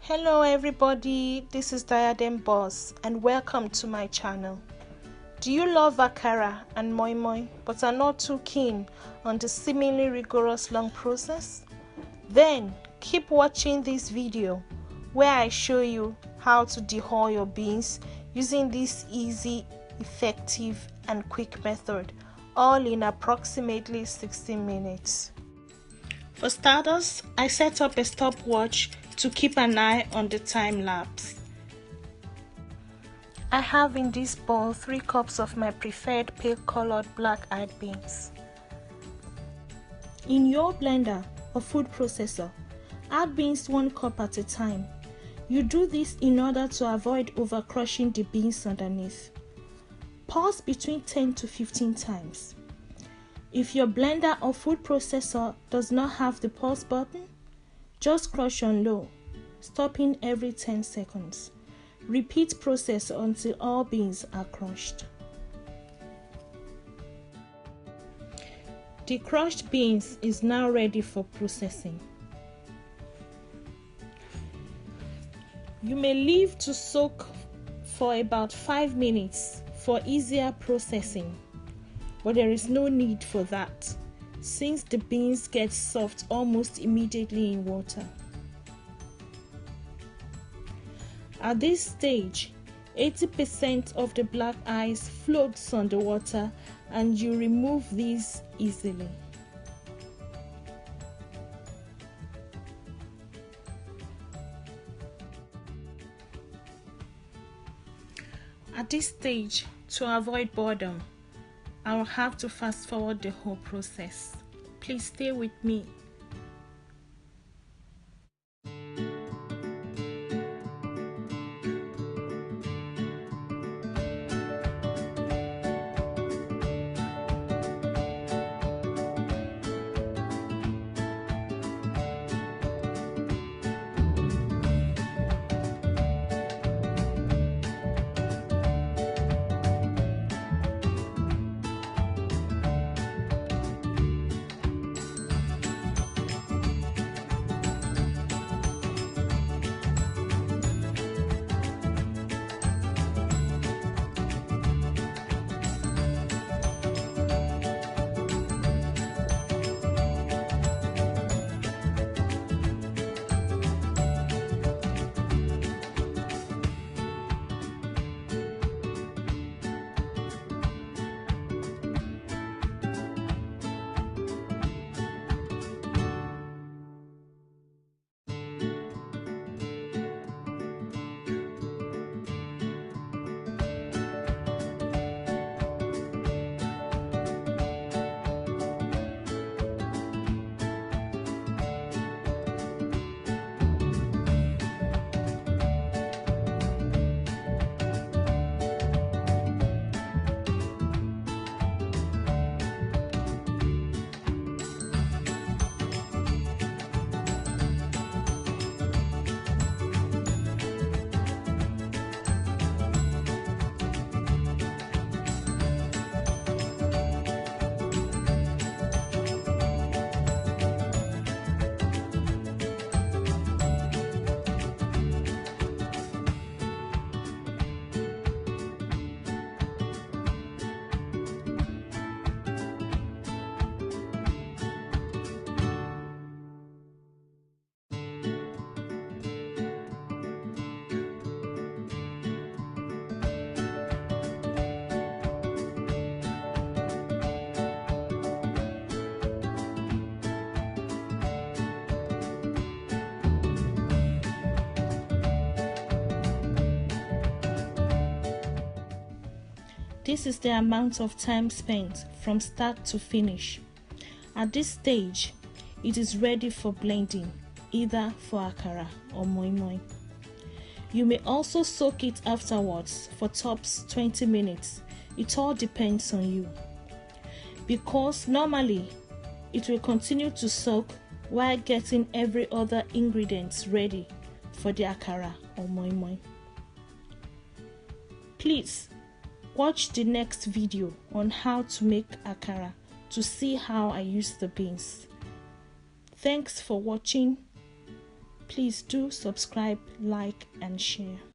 Hello everybody, this is Diadem Boss and welcome to my channel. Do you love akara and moinmoin but are not too keen on the seemingly rigorous long process? Then keep watching this video where I show you how to dehull your beans using this easy, effective and quick method, all in approximately 16 minutes. For starters, I set up a stopwatch to keep an eye on the time lapse. I have in this bowl 3 cups of my preferred pale colored black-eyed beans. In your blender or food processor, add beans 1 cup at a time. You do this in order to avoid over crushing the beans underneath. Pause between 10 to 15 times. If your blender or food processor does not have the pause button, just crush on low, stopping every 10 seconds. Repeat process until all beans are crushed. The crushed beans is now ready for processing. You may leave to soak for about 5 minutes for easier processing, but there is no need for that since the beans get soft almost immediately in water. At this stage, 80% of the black ice floats on the water and you remove these easily. At this stage, to avoid boredom, I will have to fast forward the whole process. Please stay with me. This is the amount of time spent from start to finish. At this stage, it is ready for blending, either for akara or moinmoin. You may also soak it afterwards for tops 20 minutes. It all depends on you. Because normally, it will continue to soak while getting every other ingredient ready for the akara or moinmoin. Please watch the next video on how to make akara to see how I use the beans. Thanks for watching. Please do subscribe, like, and share.